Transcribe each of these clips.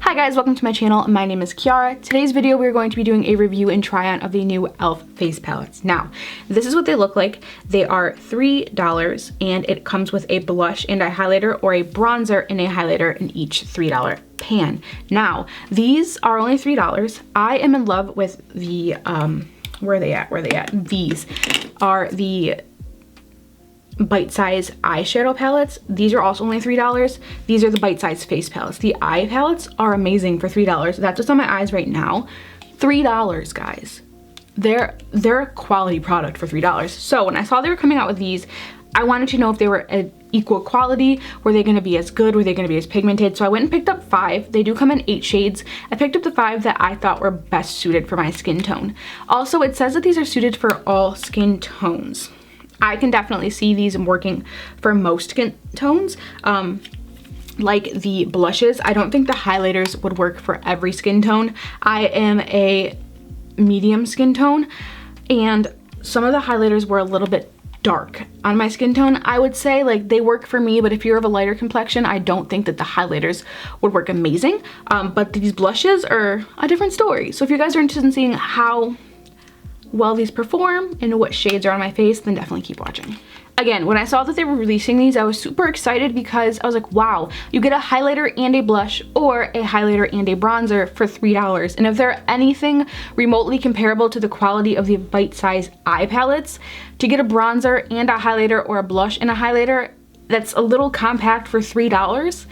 Hi guys, welcome to my channel. My name is Kiara. Today's video we're going to be doing a review and try on of the new e.l.f. face palettes. Now, this is what they look like. They are $3 and it comes with a blush and a highlighter or a bronzer and a highlighter in each $3 pan. Now, these are only $3. I am in love with the, where are they at? These are the Bite-Size Eyeshadow palettes. These are also only $3. These are the Bite-Size face palettes. The eye palettes are amazing for $3. That's what's on my eyes right now. $3, guys. They're a quality product for $3. So when I saw they were coming out with these, I wanted to know if they were equal quality. Were they going to be as good? Were they going to be as pigmented? So I went and picked up 5. They do come in 8 shades. I picked up the 5 that I thought were best suited for my skin tone. Also, it says that these are suited for all skin tones. I can definitely see these working for most skin tones. Like the blushes, I don't think the highlighters would work for every skin tone. I am a medium skin tone and some of the highlighters were a little bit dark on my skin tone. I would say like they work for me, but if you're of a lighter complexion, I don't think that the highlighters would work amazing. But these blushes are a different story. So if you guys are interested in seeing how well these perform and what shades are on my face, then definitely keep watching. Again, when I saw that they were releasing these, I was super excited because I was like, wow, you get a highlighter and a blush or a highlighter and a bronzer for $3. And if they're anything remotely comparable to the quality of the Bite-Size eye palettes, to get a bronzer and a highlighter or a blush and a highlighter that's a little compact for $3,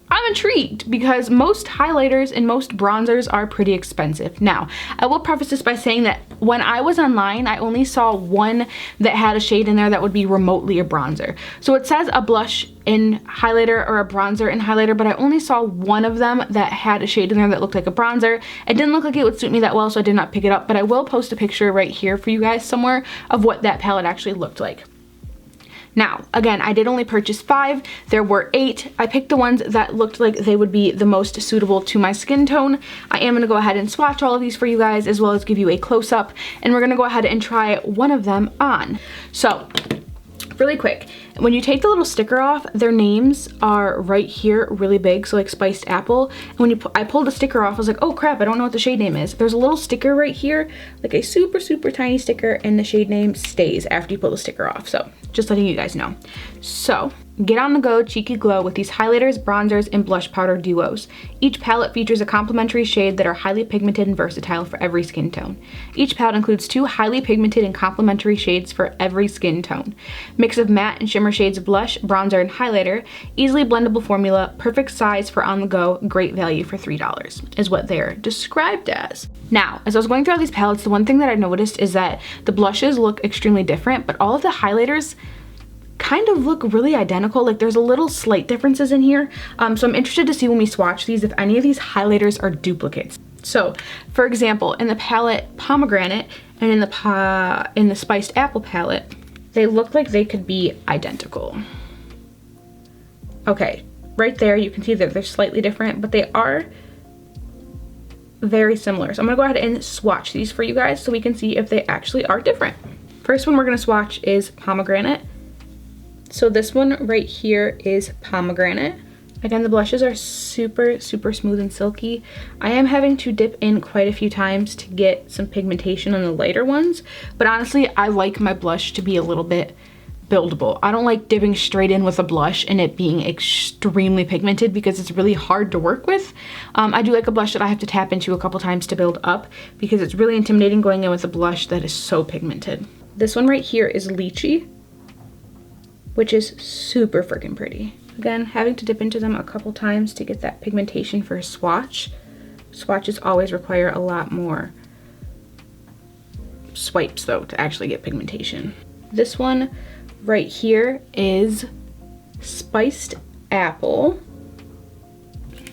I'm intrigued because most highlighters and most bronzers are pretty expensive. Now, I will preface this by saying that when I was online, I only saw one that had a shade in there that would be remotely a bronzer. So it says a blush in highlighter or a bronzer in highlighter, but I only saw one of them that had a shade in there that looked like a bronzer. It didn't look like it would suit me that well, so I did not pick it up, but I will post a picture right here for you guys somewhere of what that palette actually looked like. Now, again, I did only purchase 5. There were 8. I picked the ones that looked like they would be the most suitable to my skin tone. I am going to go ahead and swatch all of these for you guys as well as give you a close-up, and we're going to go ahead and try one of them on. So, really quick, when you take the little sticker off, their names are right here really big, so like Spiced Apple. And when I pulled the sticker off, I was like, oh crap, I don't know what the shade name is. There's a little sticker right here, like a super tiny sticker, and the shade name stays after you pull the sticker off. So just letting you guys know. So get on the go cheeky glow with these highlighters, bronzers, and blush powder duos. Each palette features a complementary shade that are highly pigmented and versatile for every skin tone. Each palette includes 2 highly pigmented and complementary shades for every skin tone. Mix of matte and shimmer shades of blush, bronzer, and highlighter. Easily blendable formula, perfect size for on the go, great value for $3 is what they're described as. Now, as I was going through all these palettes, the one thing that I noticed is that the blushes look extremely different, but all of the highlighters kind of look really identical. Like there's a little slight differences in here. So I'm interested to see when we swatch these if any of these highlighters are duplicates. So for example, in the palette Pomegranate and in the Spiced Apple palette, they look like they could be identical. Okay, right there you can see that they're slightly different, but they are very similar. So I'm gonna go ahead and swatch these for you guys so we can see if they actually are different. First one we're gonna swatch is Pomegranate. So this one right here is Pomegranate. Again, the blushes are super smooth and silky. I am having to dip in quite a few times to get some pigmentation on the lighter ones, but honestly, I like my blush to be a little bit buildable. I don't like dipping straight in with a blush and it being extremely pigmented because it's really hard to work with. I do like a blush that I have to tap into a couple times to build up because it's really intimidating going in with a blush that is so pigmented. This one right here is Lychee, which is super freaking pretty. Again, having to dip into them a couple times to get that pigmentation for a swatch. Swatches always require a lot more swipes though to actually get pigmentation. This one right here is Spiced Apple.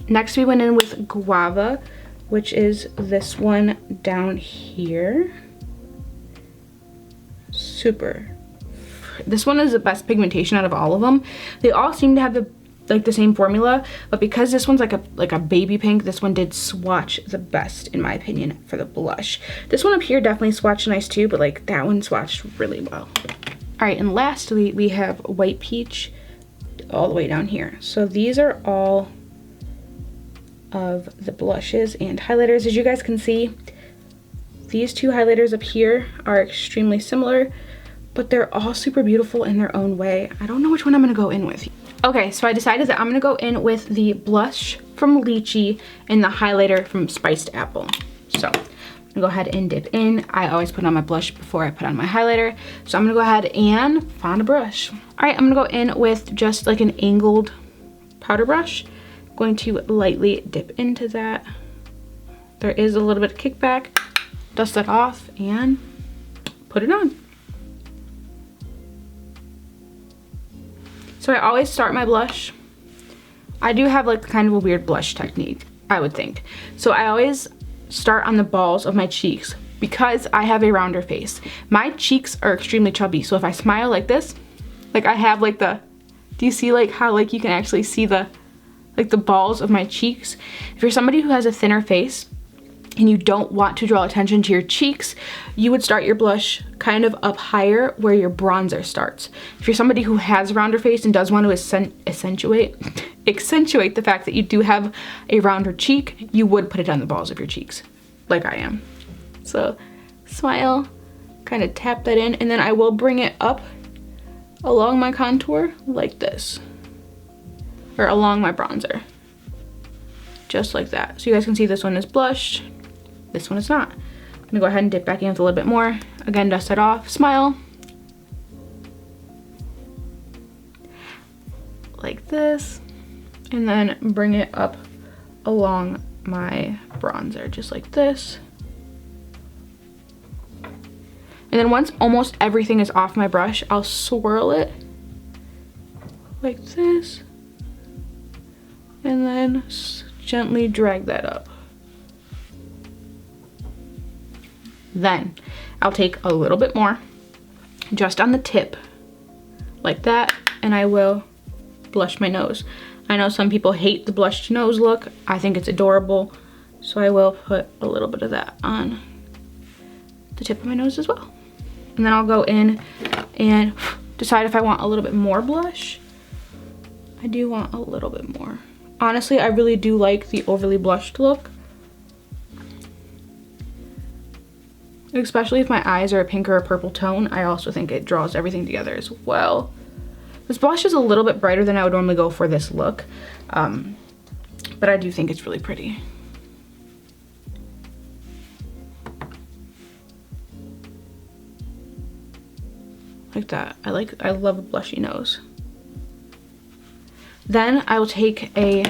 Next we went in with Guava, which is this one down here. This one is the best pigmentation out of all of them. They all seem to have the same formula, but because this one's like a baby pink, this one did swatch the best in my opinion for the blush. This one up here definitely swatched nice too, but like that one swatched really well. All right, and lastly we have White Peach all the way down here. So these are all of the blushes and highlighters. As you guys can see, these two highlighters up here are extremely similar, but they're all super beautiful in their own way. I don't know which one I'm gonna go in with. Okay, so I decided that I'm gonna go in with the blush from Lychee and the highlighter from Spiced Apple. So I'm gonna go ahead and dip in. I always put on my blush before I put on my highlighter. So I'm gonna go ahead and find a brush. All right, I'm gonna go in with just like an angled powder brush. I'm going to lightly dip into that. There is a little bit of kickback. Dust that off and put it on. So I always start my blush. I do have like kind of a weird blush technique, I would think. So I always start on the balls of my cheeks because I have a rounder face. My cheeks are extremely chubby, so if I smile like this, like I have like the, do you see like how like you can actually see the, like the balls of my cheeks? If you're somebody who has a thinner face, and you don't want to draw attention to your cheeks, you would start your blush kind of up higher where your bronzer starts. If you're somebody who has a rounder face and does want to accentuate the fact that you do have a rounder cheek, you would put it on the balls of your cheeks, like I am. So smile, kind of tap that in, and then I will bring it up along my contour like this, or along my bronzer, just like that. So you guys can see this one is blushed. This one is not. I'm gonna go ahead and dip back in with a little bit more. Again, dust it off, smile. Like this. And then bring it up along my bronzer, just like this. And then once almost everything is off my brush, I'll swirl it like this. And then gently drag that up. Then I'll take a little bit more just on the tip like that, and I will blush my nose. I know some people hate the blushed nose look. I think it's adorable, so I will put a little bit of that on the tip of my nose as well. And then I'll go in and decide if I want a little bit more blush. I do want a little bit more. Honestly, I really do like the overly blushed look. Especially if my eyes are a pink or a purple tone, I also think it draws everything together as well. This blush is a little bit brighter than I would normally go for this look, but I do think it's really pretty. Like that. I love a blushy nose. Then I will take a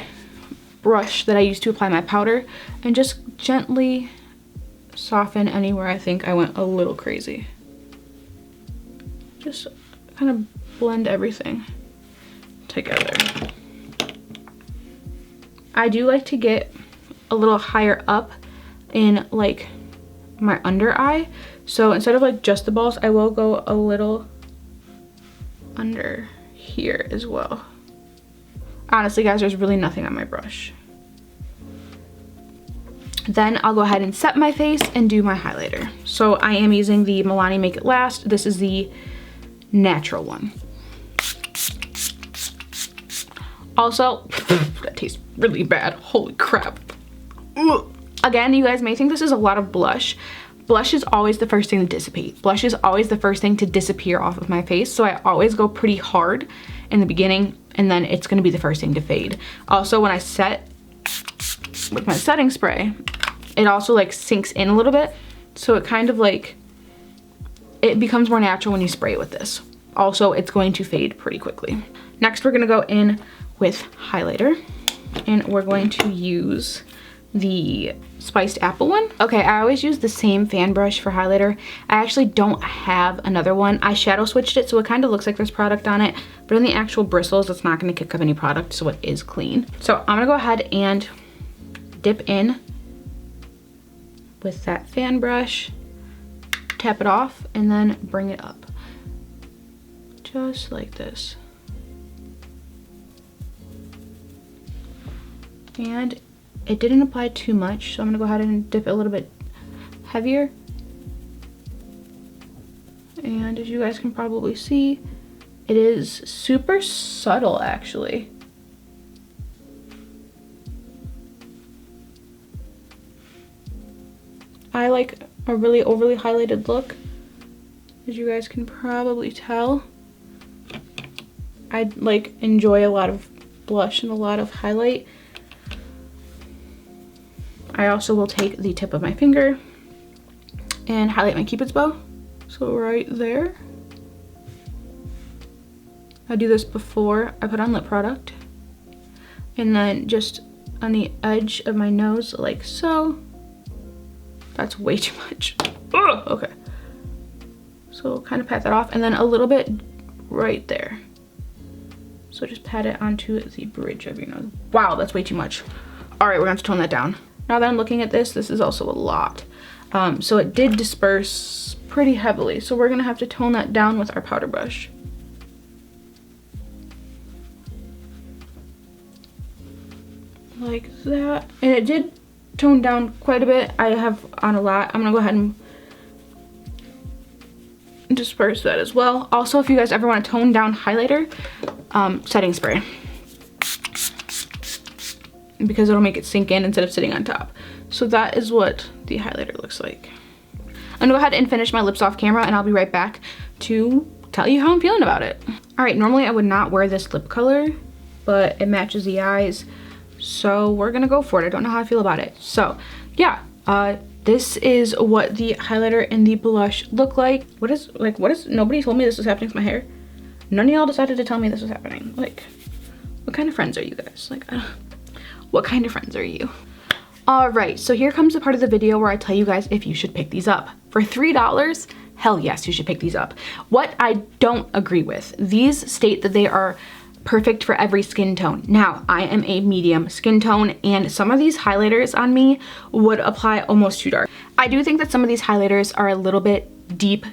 brush that I used to apply my powder and just gently soften anywhere I think I went a little crazy. Just kind of blend everything together. I do like to get a little higher up in like my under eye. So instead of like just the balls, I will go a little under here as well. Honestly, guys, there's really nothing on my brush. Then I'll go ahead and set my face and do my highlighter. So I am using the Milani Make It Last. This is the natural one. Also, that tastes really bad. Holy crap. Ugh. Again, you guys may think this is a lot of blush. Blush is always the first thing to dissipate. Blush is always the first thing to disappear off of my face. So I always go pretty hard in the beginning, and then it's gonna be the first thing to fade. Also, when I set with my setting spray, it also like sinks in a little bit. So it kind of like, it becomes more natural when you spray it with this. Also, it's going to fade pretty quickly. Next, we're gonna go in with highlighter, and we're going to use the Spiced Apple one. Okay, I always use the same fan brush for highlighter. I actually don't have another one. I shadow switched it, so it kind of looks like there's product on it, but in the actual bristles, it's not gonna kick up any product, so it is clean. So I'm gonna go ahead and dip in with that fan brush, tap it off, and then bring it up. Just like this. And it didn't apply too much, so I'm gonna go ahead and dip it a little bit heavier. And as you guys can probably see, it is super subtle actually. I like a really overly highlighted look, as you guys can probably tell. I like enjoy a lot of blush and a lot of highlight. I also will take the tip of my finger and highlight my Cupid's bow. So right there. I do this before I put on lip product. And then just on the edge of my nose, like so. That's way too much. Ugh, okay. So kind of pat that off, and then a little bit right there. So just pat it onto the bridge of your nose. Wow, that's way too much. All right, we're going to tone that down. Now that I'm looking at this is also a lot. So it did disperse pretty heavily. So we're going to have to tone that down with our powder brush. Like that. And it did tone down quite a bit. I have on a lot. I'm going to go ahead and disperse that as well. Also, if you guys ever want to tone down highlighter, setting spray, because it'll make it sink in instead of sitting on top. So that is what the highlighter looks like. I'm gonna go ahead and finish my lips off camera, and I'll be right back to tell you how I'm feeling about it. All right, normally I would not wear this lip color, but it matches the eyes, so we're gonna go for it. I don't know how I feel about it. So yeah, this is what the highlighter and the blush look like. What is, nobody told me this was happening to my hair. None of y'all decided to tell me this was happening. Like, what kind of friends are you guys? Like, what kind of friends are you? All right, so here comes the part of the video where I tell you guys if you should pick these up. For $3, hell yes, you should pick these up. What I don't agree with, these state that they are perfect for every skin tone. Now, I am a medium skin tone, and some of these highlighters on me would apply almost too dark. I do think that some of these highlighters are a little bit deep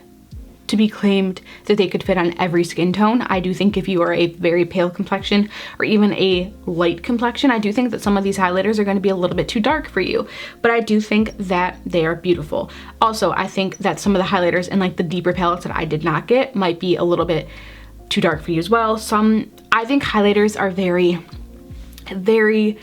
to be claimed that they could fit on every skin tone. I do think if you are a very pale complexion or even a light complexion, I do think that some of these highlighters are going to be a little bit too dark for you, but I do think that they are beautiful. Also, I think that some of the highlighters in like the deeper palettes that I did not get might be a little bit too dark for you as well. I think highlighters are very, very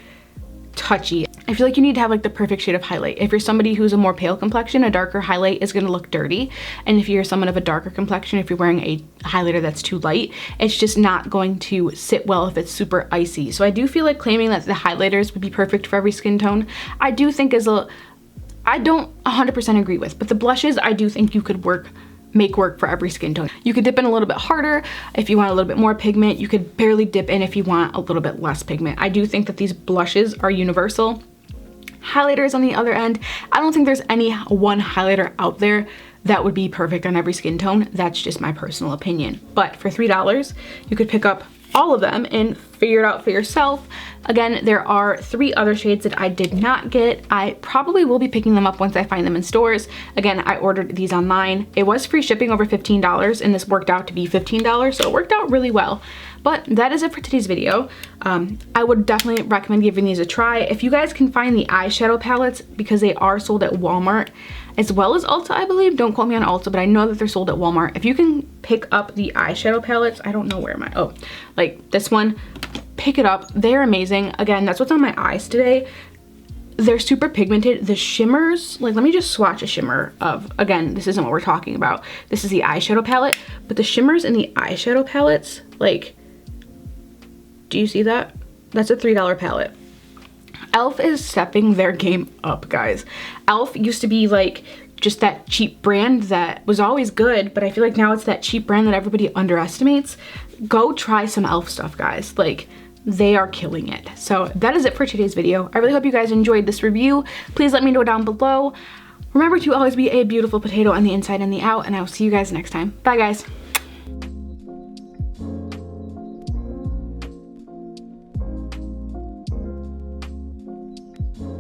touchy. I feel like you need to have like the perfect shade of highlight. If you're somebody who's a more pale complexion, a darker highlight is going to look dirty. And if you're someone of a darker complexion, if you're wearing a highlighter that's too light, it's just not going to sit well if it's super icy. So I do feel like claiming that the highlighters would be perfect for every skin tone, I do think I don't 100% agree with. But the blushes, I do think you could make work for every skin tone. You could dip in a little bit harder if you want a little bit more pigment. You could barely dip in if you want a little bit less pigment. I do think that these blushes are universal. Highlighters on the other end, I don't think there's any one highlighter out there that would be perfect on every skin tone. That's just my personal opinion. But for $3, you could pick up all of them and figure it out for yourself. Again, there are 3 other shades that I did not get. I probably will be picking them up once I find them in stores. Again, I ordered these online. It was free shipping over $15, and this worked out to be $15, so it worked out really well. But that is it for today's video. I would definitely recommend giving these a try. If you guys can find the eyeshadow palettes, because they are sold at Walmart, as well as Ulta, I believe. Don't quote me on Ulta, but I know that they're sold at Walmart. If you can pick up the eyeshadow palettes, I don't know where my, oh, like this one, pick it up. They're amazing. Again, that's what's on my eyes today. They're super pigmented. The shimmers, like, let me just swatch a shimmer of, again, this isn't what we're talking about. This is the eyeshadow palette, but the shimmers in the eyeshadow palettes, like, do you see that? That's a $3 palette. e.l.f. is stepping their game up, guys. e.l.f. used to be like just that cheap brand that was always good, but I feel like now it's that cheap brand that everybody underestimates. Go try some e.l.f. stuff, guys. Like, they are killing it. So that is it for today's video. I really hope you guys enjoyed this review. Please let me know down below. Remember to always be a beautiful potato on the inside and the out, and I will see you guys next time. Bye, guys.